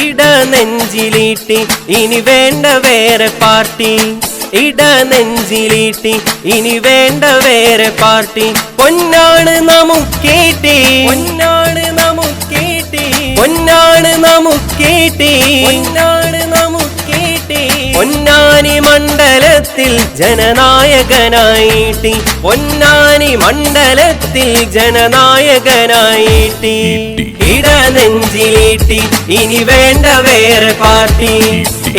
ഇടനെഞ്ചിലീട്ടി ഇനി വേണ്ട വേറെ പാർട്ടി, ഇടനെഞ്ചിലീട്ടി ഇനി വേണ്ട വേറെ പാർട്ടി. പൊന്നാണ് നമുക്കേട്ടി, പൊന്നാണ് നമുക്കേട്ടി, പൊന്നാണ് നമുക്കേട്ടി, പൊന്നാണ് നമുക്കേട്ടി. പൊന്നാനി മണ്ഡലത്തിൽ ജനനായകനായിട്ടി, പൊന്നാനി മണ്ഡലത്തിൽ ജനനായകനായിട്ടി. ഇടനെഞ്ചിലീട്ടി ഇനി വേണ്ട വേറെ പാർട്ടി,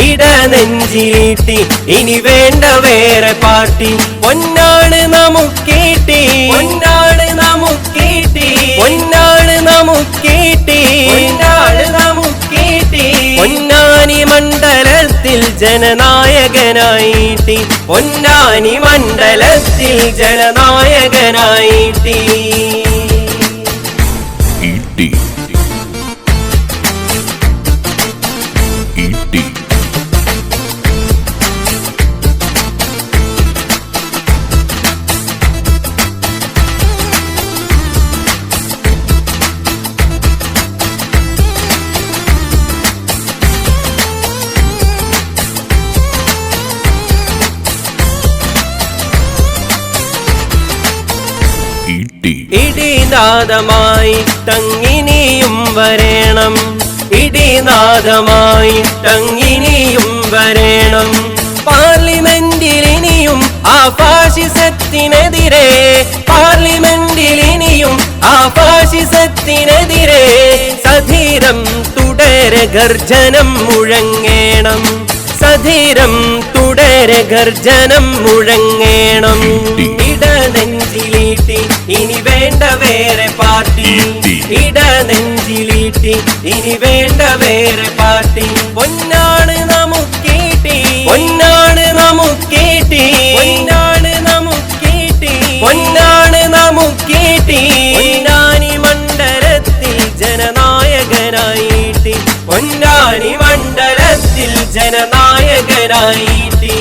ഇടനെഞ്ചിലീട്ടി ഇനി വേണ്ട വേറെ പാർട്ടി. പൊന്നാണ് നമുക്കേട്ടി, പൊന്നാണ് നമുക്കേട്ടി, പൊന്നാണ് നമുക്കേട്ടി, പൊന്നാണ് നമുക്കേട്ടി. പൊന്നാനി മണ്ഡലത്തിൽ ജനനായകനായിട്ടി, പൊന്നാനി മണ്ഡലത്തിൽ ജനനായകനായിട്ടി. ഇടിനാദമായി തങ്ങിനിയും വരേണം, ഇടിനാദമായി തങ്ങിനിയും വരേണം. പാർലമെന്റിൽ ഇനിയും ആ ഫാഷിസത്തിനെതിരെ, പാർലമെന്റിൽ ഇനിയും ആ ഫാഷിസത്തിനെതിരെ സധീരം തുടരെ ഗർജനം മുഴങ്ങേണം, സധീരം തുടരെ ഗർജനം മുഴങ്ങേണം. ഇടനെഞ്ചിലീട്ടി ഇനി വേണ്ട വേറെ പാർട്ടി, ഇടനെഞ്ചിലീട്ടി ഇനി വേണ്ട വേറെ പാർട്ടി. പൊന്നാണ് നമുക്കേട്ടി, പൊന്നാണ് നമുക്കേട്ടി, പൊന്നാണ് നമുക്കേട്ടി, പൊന്നാണ് നമുക്കേട്ടി. പൊന്നാനി മണ്ഡലത്തിൽ ജനനായകനായിട്ടി, പൊന്നാനി മണ്ഡലത്തിൽ ജനനായകനായിട്ടി.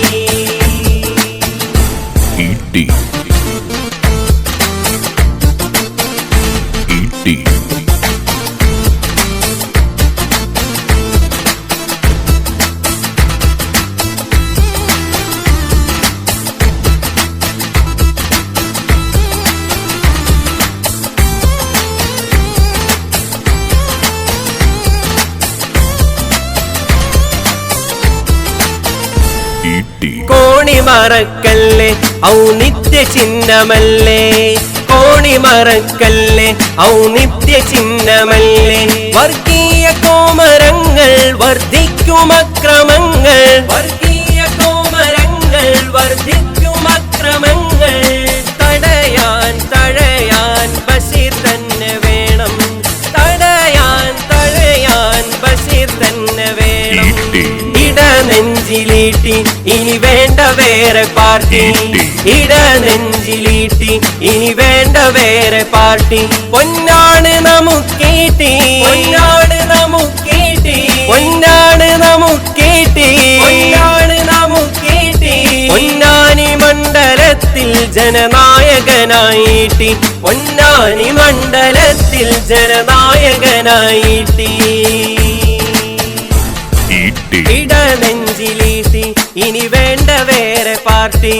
കോണി മറക്കല്ലേ ഔന്നിത്യ ചിഹ്നമല്ലേ, കോണി മറക്കല്ലേ ഔന്നിത്യ ചിഹ്നമല്ലേ. വർഗീയ കോമരങ്ങൾ വർദ്ധിക്കും അക്രമങ്ങൾ, വർഗീയ കോമരങ്ങൾ വർദ്ധിക്കും അക്രമങ്ങൾ. തടയാൻ തഴയാൻ ബഷീർ തന്നെ വേണം, തടയാൻ തഴയാൻ ബഷീർ തന്നെ വേണം. ഇടനെഞ്ചിലീട്ടി ഇനി വേണ്ട വേറെ പാർട്ടി, ഇടനെഞ്ചിലീട്ടി ഇനി വേണ്ട വേറെ പാർട്ടി. പൊന്നാണ് നമുക്കേട്ടി, പൊന്നാണ് നമുക്കേട്ടി, പൊന്നാണ് നമുക്കേട്ടി, പൊന്നാണ് നമുക്കേട്ടി. പൊന്നാനി മണ്ഡലത്തിൽ ജനനായകനായിട്ടി, പൊന്നാനി മണ്ഡലത്തിൽ ജനനായകനായിട്ടി. ഇടനെഞ്ചിലീട്ടി ഇനി വേണ്ട വേറെ പാർട്ടി,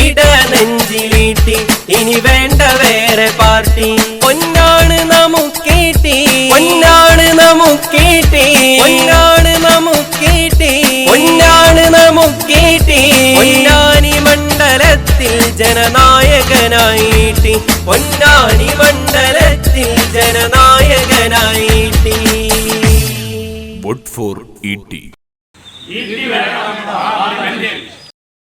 ഇടനെഞ്ചിലീട്ടി ഇനി വേണ്ട വേറെ പാർട്ടി. പൊന്നാണ് നമുക്കേട്ടി, പൊന്നാണ് നമുക്കേട്ടി, പൊന്നാണ് നമുക്കേട്ടി, പൊന്നാണ് നമുക്കേട്ടി. പൊന്നാനി മണ്ഡലത്തിൽ ജനനായകനായിട്ടി, പൊന്നാനി മണ്ഡലത്തിൽ ജനനായകനായിട്ടി. Vote for ET. ET